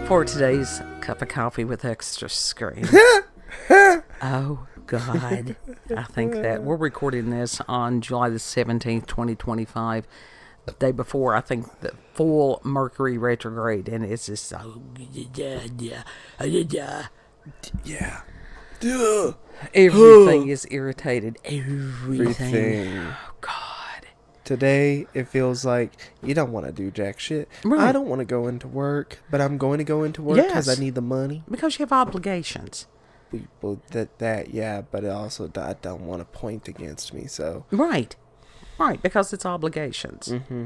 For today's cup of coffee with extra scream. Oh, God. I think that we're recording this on July the 17th, 2025. The day before, I think, the full Mercury retrograde. And it's just Yeah. everything is irritated. Everything. Oh, God. Today, it feels like you don't want to do jack shit. Right. I don't want to go into work, but I'm going to go into work because Yes. I need the money. Because you have obligations. Well, yeah, but also I don't want to point against me, so. Right, because it's obligations. Mm-hmm.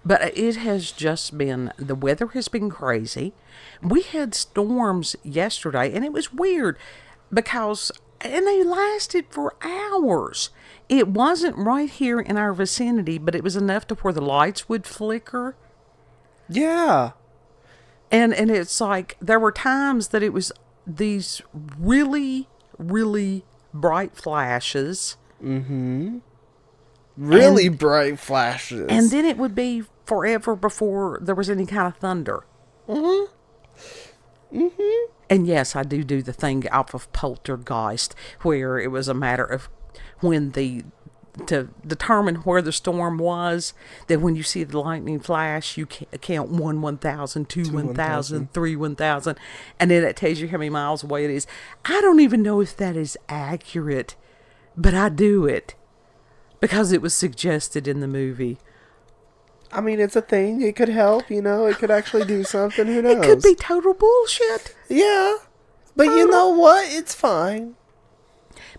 But it has just been, the weather has been crazy. We had storms yesterday, and it was weird because, and they lasted for hours. It wasn't right here in our vicinity, but it was enough to where the lights would flicker. Yeah. And it's like, there were times that it was these really, really bright flashes. Mm-hmm. Really bright flashes. And then it would be forever before there was any kind of thunder. Mm-hmm. Mm-hmm. And yes, I do the thing off of Poltergeist, where it was a matter of when to determine where the storm was, that when you see the lightning flash, you count 1, 1,000, 2, 1,000, 3, 1,000, and then it tells you how many miles away it is. I don't even know if that is accurate, but I do it because it was suggested in the movie. I mean, it's a thing. It could help, It could actually do something. Who knows? It could be total bullshit. Yeah. But you know what? It's fine.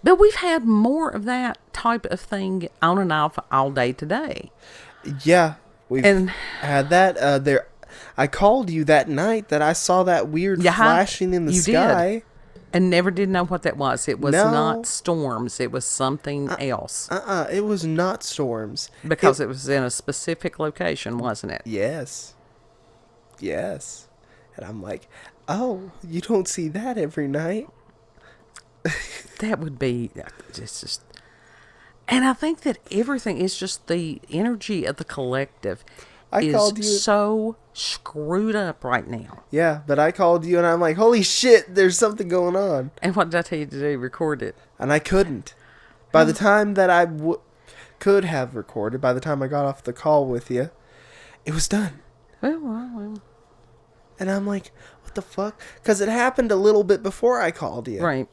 But we've had more of that type of thing on and off all day today. Yeah. We've had that. I called you that night that I saw that weird flashing in the sky. Did. And never did know what that was. It was not storms. It was something else. It was not storms. Because it was in a specific location, wasn't it? Yes. And I'm like, oh, you don't see that every night? That would be just. And I think that everything is just the energy of the collective is so screwed up right now. Yeah, but I called you and I'm like, holy shit, there's something going on. And what did I tell you to do? Record it. And I couldn't. By the time that I could have recorded, by the time I got off the call with you, it was done. Well. And I'm like, what the fuck? Because it happened a little bit before I called you. Right.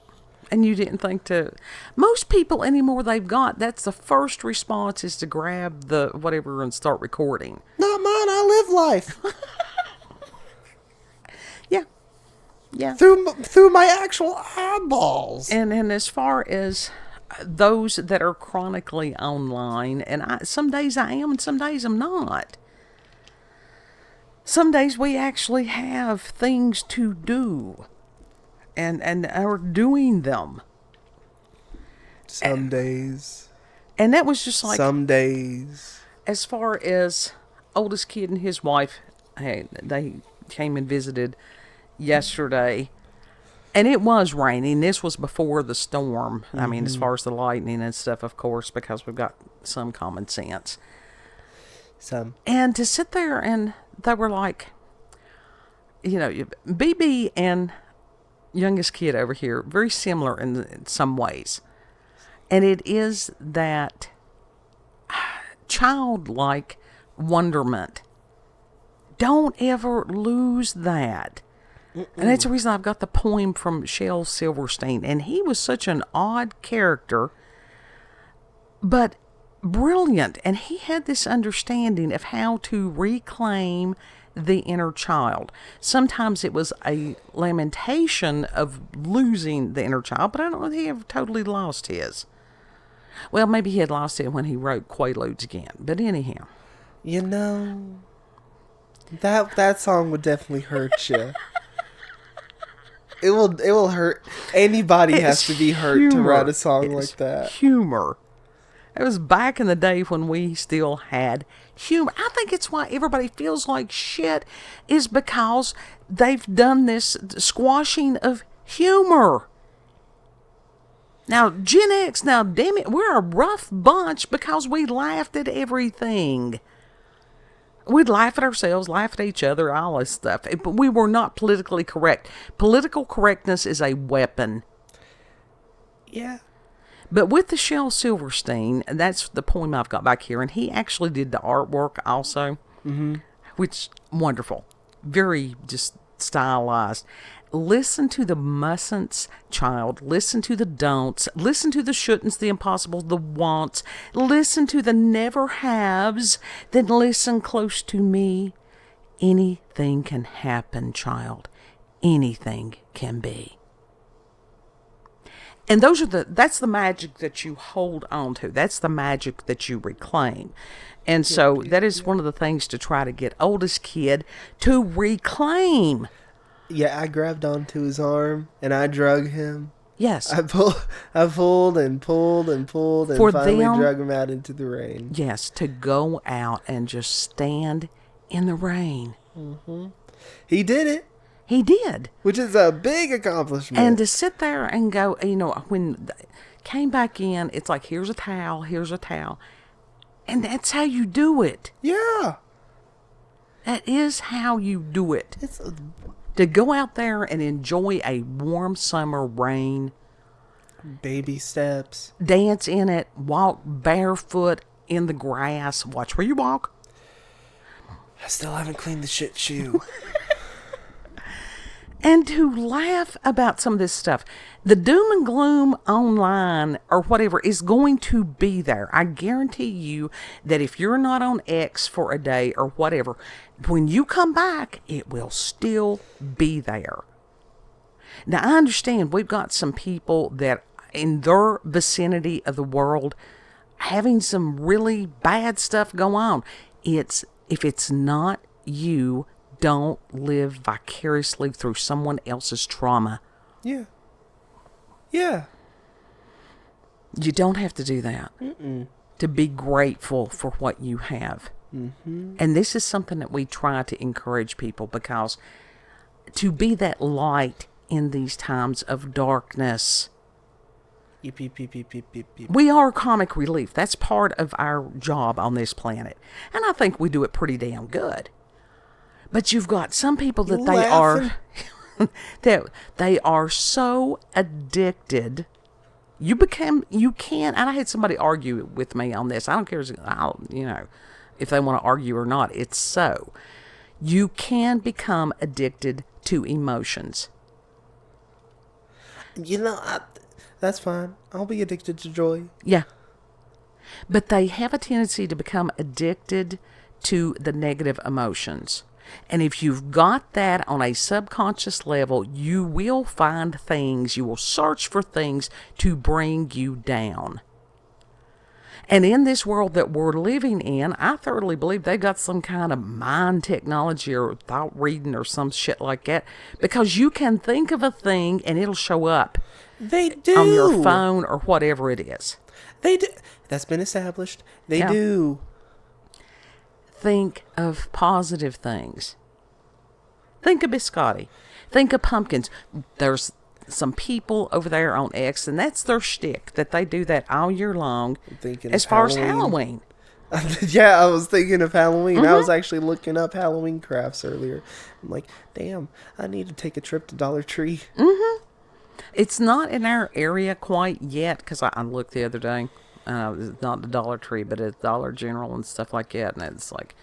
And you didn't think to... Most people anymore, that's the first response is to grab the whatever and start recording. Not mine, I live life. Yeah. Through my actual eyeballs. And as far as those that are chronically online, and some days I am and some days I'm not. Some days we actually have things to do. And are doing them. Some days. And that was just like... Some days. As far as oldest kid and his wife, they came and visited yesterday. And it was raining. This was before the storm. Mm-hmm. I mean, as far as the lightning and stuff, of course, because we've got some common sense. And to sit there and they were like, BB and... youngest kid over here, very similar in some ways. And it is that childlike wonderment. Don't ever lose that. Mm-mm. And that's the reason I've got the poem from Shel Silverstein. And he was such an odd character, but brilliant. And he had this understanding of how to reclaim the inner child. Sometimes it was a lamentation of losing the inner child, but I don't know if he ever totally lost his. Well, maybe he had lost it when he wrote Quaaludes again. But anyhow. That song would definitely hurt you. It will hurt. Anybody has to be hurt to write a song like that. Humor. It was back in the day when we still had humor. I think it's why everybody feels like shit is because they've done this squashing of humor. Now, Gen X, damn it, we're a rough bunch because we laughed at everything. We'd laugh at ourselves, laugh at each other, all this stuff. But we were not politically correct. Political correctness is a weapon. Yeah. But with the Shel Silverstein, that's the poem I've got back here, and he actually did the artwork also, which, wonderful. Very just stylized. Listen to the mustn'ts, child. Listen to the don'ts. Listen to the shouldn'ts, the impossibles, the wants. Listen to the never haves. Then listen close to me. Anything can happen, child. Anything can be. And that's the magic that you hold on to. That's the magic that you reclaim. And so that is one of the things to try to get oldest kid to reclaim. Yeah, I grabbed onto his arm and I drug him. Yes. I pulled and pulled and pulled and finally drug him out into the rain. Yes, to go out and just stand in the rain. Mm-hmm. He did it. He did. Which is a big accomplishment. And to sit there and go, when came back in, it's like, here's a towel, here's a towel. And that's how you do it. Yeah. That is how you do it. To go out there and enjoy a warm summer rain. Baby steps. Dance in it. Walk barefoot in the grass. Watch where you walk. I still haven't cleaned the shit shoe. And to laugh about some of this stuff. The doom and gloom online or whatever is going to be there. I guarantee you that if you're not on X for a day or whatever, when you come back, it will still be there. Now, I understand we've got some people that in their vicinity of the world having some really bad stuff go on. If it's not you, don't live vicariously through someone else's trauma. Yeah. Yeah. You don't have to do that. To be grateful for what you have. Mm-hmm. And this is something that we try to encourage people, because to be that light in these times of darkness. Beep, beep, beep, beep, beep, beep, beep. We are comic relief. That's part of our job on this planet. And I think we do it pretty damn good. But you've got some people that they are so addicted. You can't, and I had somebody argue with me on this. I don't care, if they want to argue or not. It's so. You can become addicted to emotions. That's fine. I'll be addicted to joy. Yeah. But they have a tendency to become addicted to the negative emotions. And if you've got that on a subconscious level, you will find things, you will search for things to bring you down. And in this world that we're living in, I thoroughly believe they've got some kind of mind technology or thought reading or some shit like that. Because you can think of a thing and it'll show up. They do. On your phone or whatever it is. They do. That's been established. They do. Think of positive things. Think of biscotti. Think of pumpkins. There's some people over there on X, and that's their shtick, that they do that all year long as far as Halloween. Yeah, I was thinking of Halloween. Mm-hmm. I was actually looking up Halloween crafts earlier. I'm like, damn, I need to take a trip to Dollar Tree. Mm-hmm. It's not in our area quite yet, because I looked the other day. It's not the Dollar Tree, but it's Dollar General and stuff like that. And it's like,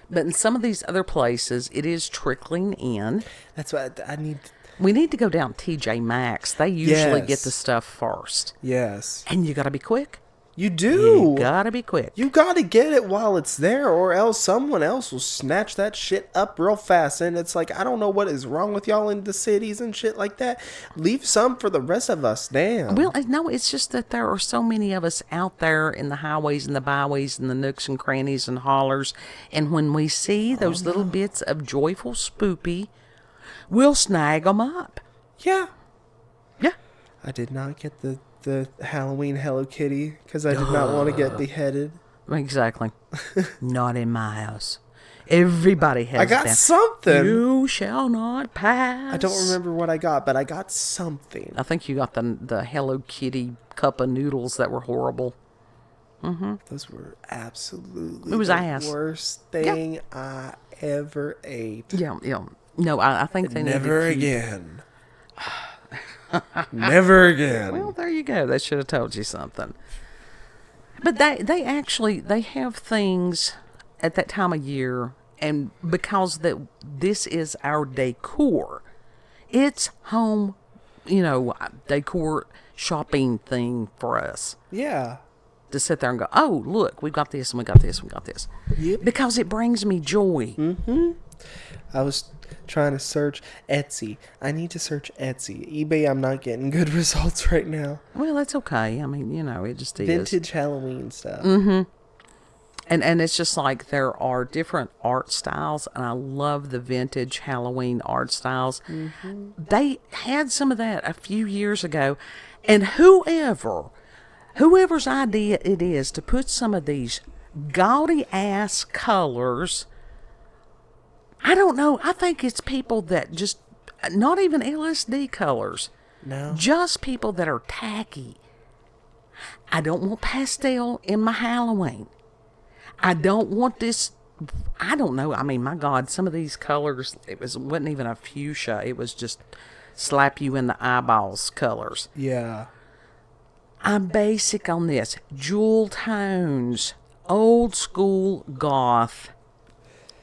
but in some of these other places, it is trickling in. That's what I need. We need to go down TJ Maxx. They usually get the stuff first. Yes. And you got to be quick. You do. You got to be quick. You got to get it while it's there, or else someone else will snatch that shit up real fast. And it's like, I don't know what is wrong with y'all in the cities and shit like that. Leave some for the rest of us. Damn. Well, no, it's just that there are so many of us out there in the highways and the byways and the nooks and crannies and hollers. And when we see those little bits of joyful spoopy, we'll snag them up. Yeah. Yeah. I did not get the Halloween Hello Kitty because I did not want to get beheaded. Exactly. Not in my house. Everybody has. I got something. You shall not pass. I don't remember what I got, but I got something. I think you got the Hello Kitty cup of noodles that were horrible. Those were absolutely It was the ass. worst thing I ever ate. Yeah, yeah. No, I think they need to Never keep... again. Never again. Well, there you go. They should have told you something. But they actually, they have things at that time of year, and because this is our decor, it's home, decor shopping thing for us. Yeah. To sit there and go, oh, look, we've got this and we got this and we got this. Yep. Because it brings me joy. Mm-hmm. I was trying to search Etsy. I need to search Etsy. eBay, I'm not getting good results right now. Well, that's okay. I mean, it just is. Vintage Halloween stuff. Mm-hmm. And it's just like there are different art styles, and I love the vintage Halloween art styles. Mm-hmm. They had some of that a few years ago, and whoever's idea it is to put some of these gaudy ass colors, I don't know. I think it's people that just, not even LSD colors. No. Just people that are tacky. I don't want pastel in my Halloween. I don't want this, I don't know. I mean, my God, some of these colors, wasn't even a fuchsia. It was just slap you in the eyeballs colors. Yeah. I'm basic on this. Jewel tones. Old school goth.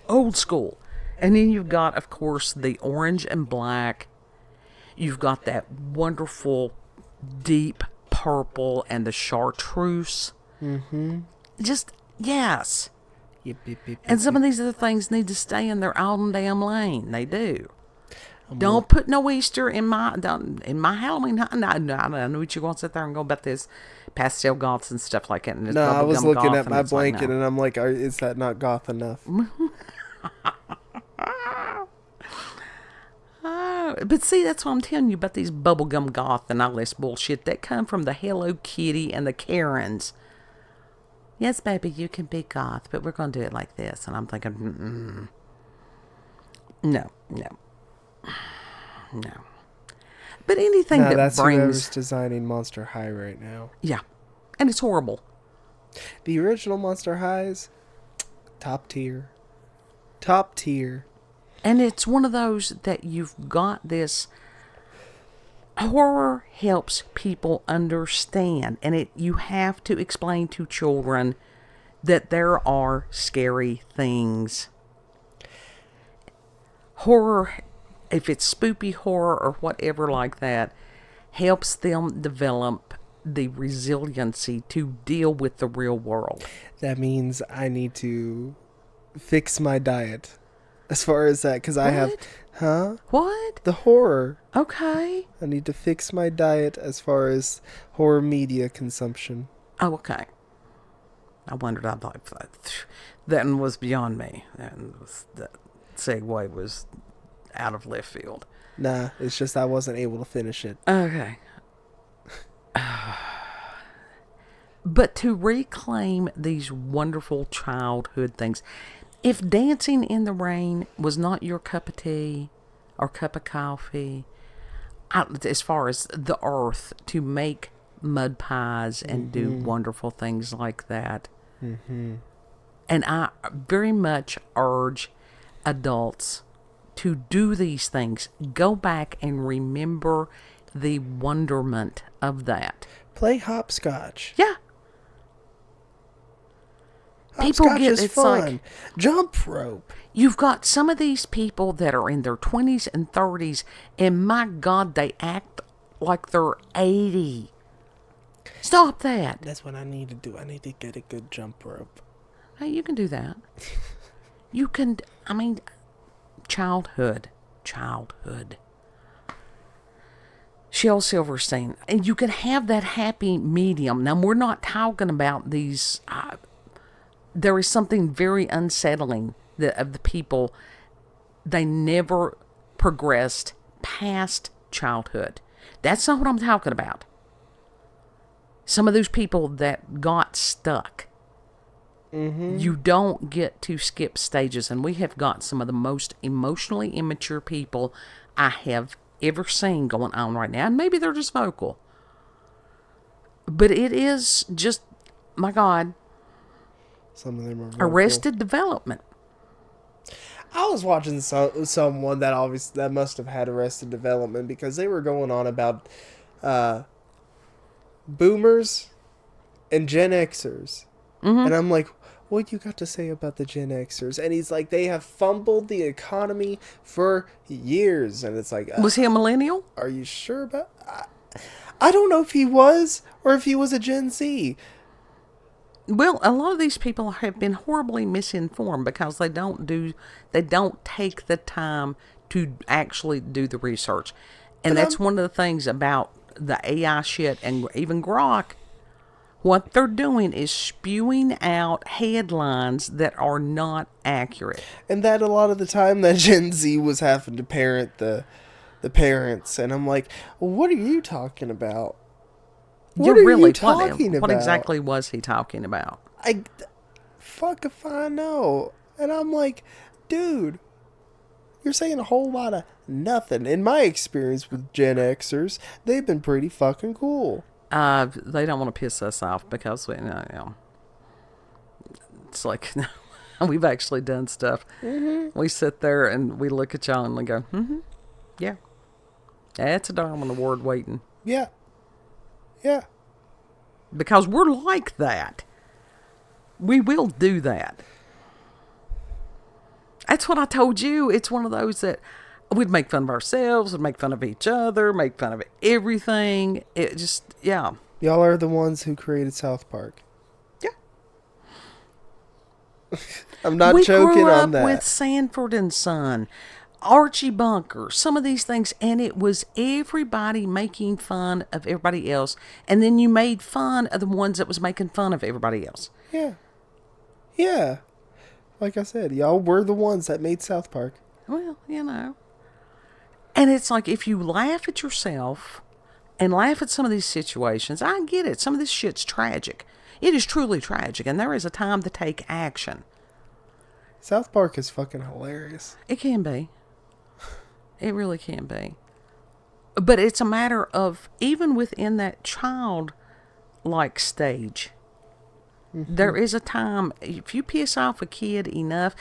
Old school. And then you've got, of course, the orange and black. You've got that wonderful deep purple and the chartreuse. Mm-hmm. Just, yes. Yep, yep, yep, and some of these other things need to stay in their own damn lane. They do. Don't put no Easter in my Halloween. No, I know what you're going to sit there and go about this pastel goths and stuff like that. And no, I was looking at my blanket like, no. and I'm like, is that not goth enough? But see, that's what I'm telling you about these bubblegum goth and all this bullshit that come from the Hello Kitty and the Karens. Yes, baby, you can be goth, but we're going to do it like this. And I'm thinking, no. But anything that that's brings... whoever's designing Monster High right now. Yeah. And it's horrible. The original Monster Highs, top tier. Top tier. And it's one of those that you've got this... Horror helps people understand. And you have to explain to children that there are scary things. Horror, if it's spoopy horror or whatever like that, helps them develop the resiliency to deal with the real world. That means I need to fix my diet as far as that, because I have... Huh? What? The horror. Okay. I need to fix my diet as far as horror media consumption. Oh, okay. I wondered, I thought that was beyond me. That segue was out of left field. Nah, it's just I wasn't able to finish it. Okay. But to reclaim these wonderful childhood things, if dancing in the rain was not your cup of tea or cup of coffee, as far as the earth, to make mud pies and do wonderful things like that. Mm-hmm. And I very much urge adults to do these things. Go back and remember the wonderment of that. Play hopscotch. Yeah. Hopscotch is fun. Like, jump rope. You've got some of these people that are in their 20s and 30s, and my God, they act like they're 80. Stop that. That's what I need to do. I need to get a good jump rope. Hey, you can do that. You can, childhood. Shel Silverstein. And you can have that happy medium. Now, we're not talking about these... there is something very unsettling of the people. They never progressed past childhood. That's not what I'm talking about. Some of those people that got stuck. Mm-hmm. You don't get to skip stages. And we have got some of the most emotionally immature people I have ever seen going on right now. And maybe they're just vocal. But it is just my God. Some of them are Arrested Development. I was watching someone that must have had Arrested Development because they were going on about boomers and Gen Xers. And I'm like, what you got to say about the Gen Xers? And he's like, they have fumbled the economy for years. And it's like... Was he a millennial? Are you sure about... I don't know if he was or if he was a Gen Z. Well, a lot of these people have been horribly misinformed because they don't take the time to actually do the research. And that's one of the things about the AI shit and even Grok. What they're doing is spewing out headlines that are not accurate. And that a lot of the time that Gen Z was having to parent the parents. And I'm like, well, what are you talking about? What exactly was he talking about? Fuck if I know. And I'm like, dude, you're saying a whole lot of nothing. In my experience with Gen Xers, they've been pretty fucking cool. They don't want to piss us off because it's like we've actually done stuff. Mm-hmm. We sit there and we look at y'all and we go, yeah, that's a Darwin Award waiting. Yeah. Because we're like that. We will do that. That's what I told you. It's one of those that we'd make fun of ourselves, we'd make fun of each other, make fun of everything. It just, yeah. Y'all are the ones who created South Park. Yeah. I'm not joking on that. We grew up with Sanford and Son, Archie Bunker, some of these things, and it was everybody making fun of everybody else, and then you made fun of the ones that was making fun of everybody else. Yeah. Like I said, y'all were the ones that made South Park. Well, And it's like, if you laugh at yourself and laugh at some of these situations, I get it. Some of this shit's tragic. It is truly tragic, and there is a time to take action. South Park is fucking hilarious. It can be. It really can be. But it's a matter of, even within that child-like stage, there is a time, if you piss off a kid enough,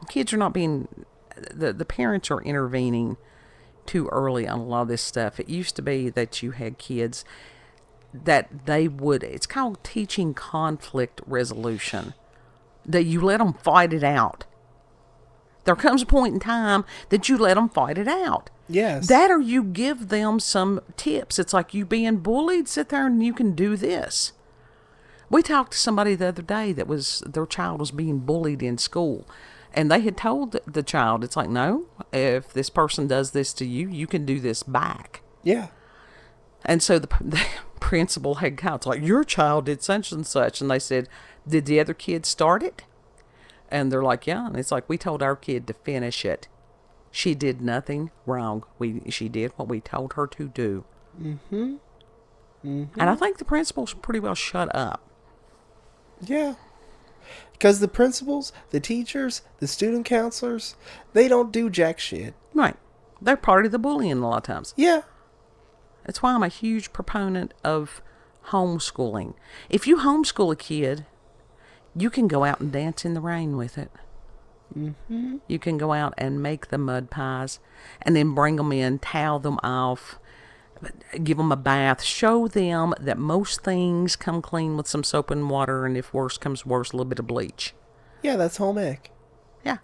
kids are not being... The parents are intervening too early on a lot of this stuff. It used to be that you had kids that it's called teaching conflict resolution, that you let them fight it out. There comes a point in time that you let them fight it out. Yes. That, or you give them some tips. It's like, you being bullied, sit there and you can do this. We talked to somebody the other day their child was being bullied in school. And they had told the child, it's like, no, if this person does this to you, you can do this back. Yeah. And so the principal had it's like, your child did such and such. And they said, did the other kid start it? And they're like, yeah. And it's like, we told our kid to finish it. She did nothing wrong. She did what we told her to do. Mm-hmm. And I think the principal's pretty well shut up. Yeah. Because the principals, the teachers, the student counselors, they don't do jack shit. Right. They're part of the bullying a lot of times. Yeah. That's why I'm a huge proponent of homeschooling. If you homeschool a kid, you can go out and dance in the rain with it. Mm-hmm. You can go out and make the mud pies and then bring them in, towel them off, give them a bath, show them that most things come clean with some soap and water, and if worse comes worse, a little bit of bleach. Yeah, that's home ec. Yeah.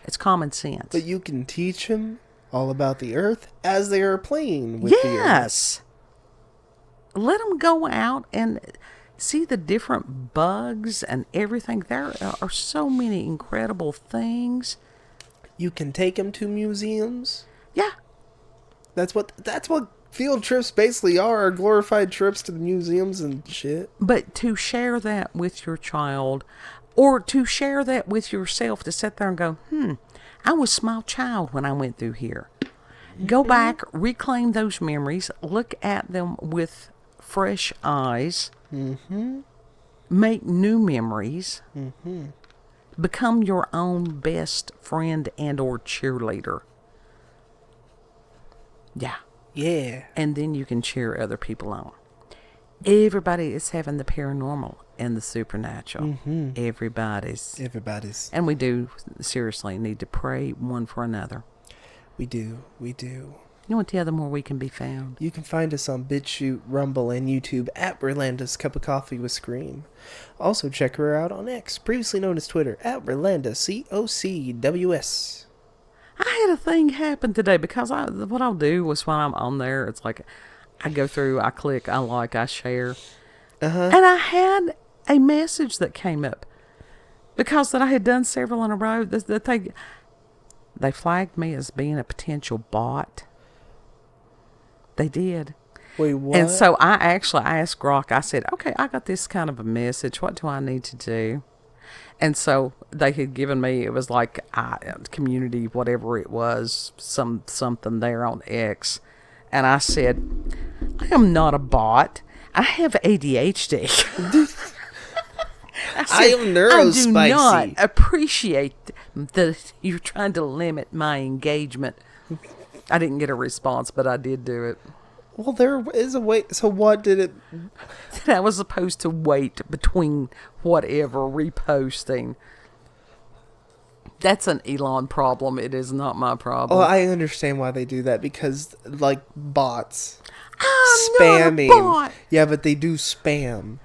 It's common sense. But you can teach them all about the earth as they are playing with the earth. Yes. Let them go out and see the different bugs and everything. There are so many incredible things. You can take them to museums. Yeah. That's what field trips basically are glorified trips to the museums and shit. But to share that with your child, or to share that with yourself, to sit there and go, I was a small child when I went through here. Go back, reclaim those memories, look at them with fresh eyes, make new memories, become your own best friend and or cheerleader. Yeah. Yeah. And then you can cheer other people on. Everybody is having the paranormal and the supernatural. Mm-hmm. Everybody's. And we do seriously need to pray one for another. we do. You want to tell them where we can be found? You can find us on BitChute, Rumble, and YouTube at Rolanda's Cup of Coffee with Scream. Also check her out on X, previously known as Twitter, at Rolanda, COCWS. I had a thing happen today because what I'll do is when I'm on there, it's like I go through, I click, I like, I share. Uh-huh. And I had a message that came up because that I had done several in a row that they flagged me as being a potential bot. They did. Wait, what? And so I asked Grok, I said, okay, I got this kind of a message. What do I need to do? And so they had given me, it was like community, whatever it was, something there on X. And I said, I am not a bot. I have ADHD. I am neurospicy. I do not appreciate that you're trying to limit my engagement. I didn't get a response, but I did do it. Well, there is a way. So what did it... That I was supposed to wait between whatever reposting. That's an Elon problem. It is not my problem. Oh, I understand why they do that, because, like, bots. I'm Spamming. not a bot. Yeah, but they do spam.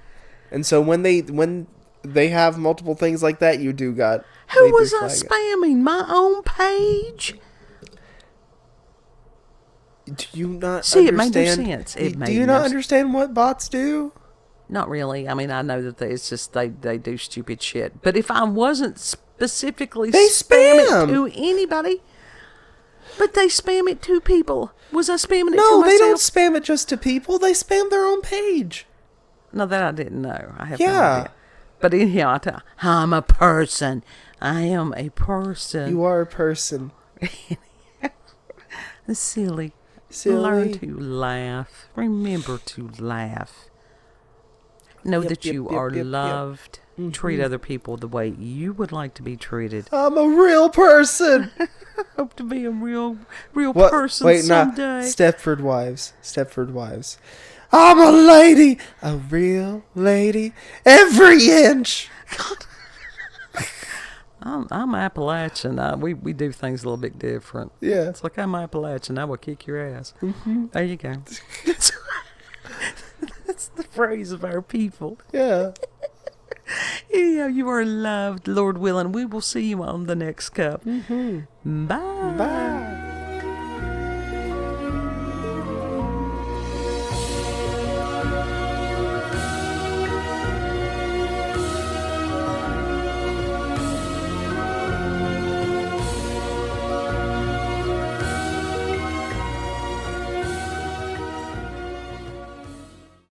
And so when they have multiple things like that, you do got... Who was I spamming? My own page? Do you not See, understand? it made no sense. Do you not understand what bots do? Not really. I mean, I know that it's just they do stupid shit. But if I wasn't specifically spamming it to anybody, but they spam it to people. Was I spamming it to myself? No, they don't spam it just to people. They spam their own page. No, that I didn't know. I have no idea. But anyhow, I'm a person. I am a person. You are a person. Silly. Learn to laugh. Remember to laugh. Know that you are loved. Mm-hmm. Treat other people the way you would like to be treated. I'm a real person. Hope to be a real person someday. Stepford Wives. I'm a lady. A real lady. Every inch. I'm Appalachian. We do things a little bit different. Yeah. It's like I'm Appalachian. I will kick your ass. Mm-hmm. There you go. That's the phrase of our people. Yeah. Anyhow, you are loved, Lord willing. We will see you on the next cup. Mm-hmm. Bye. Bye.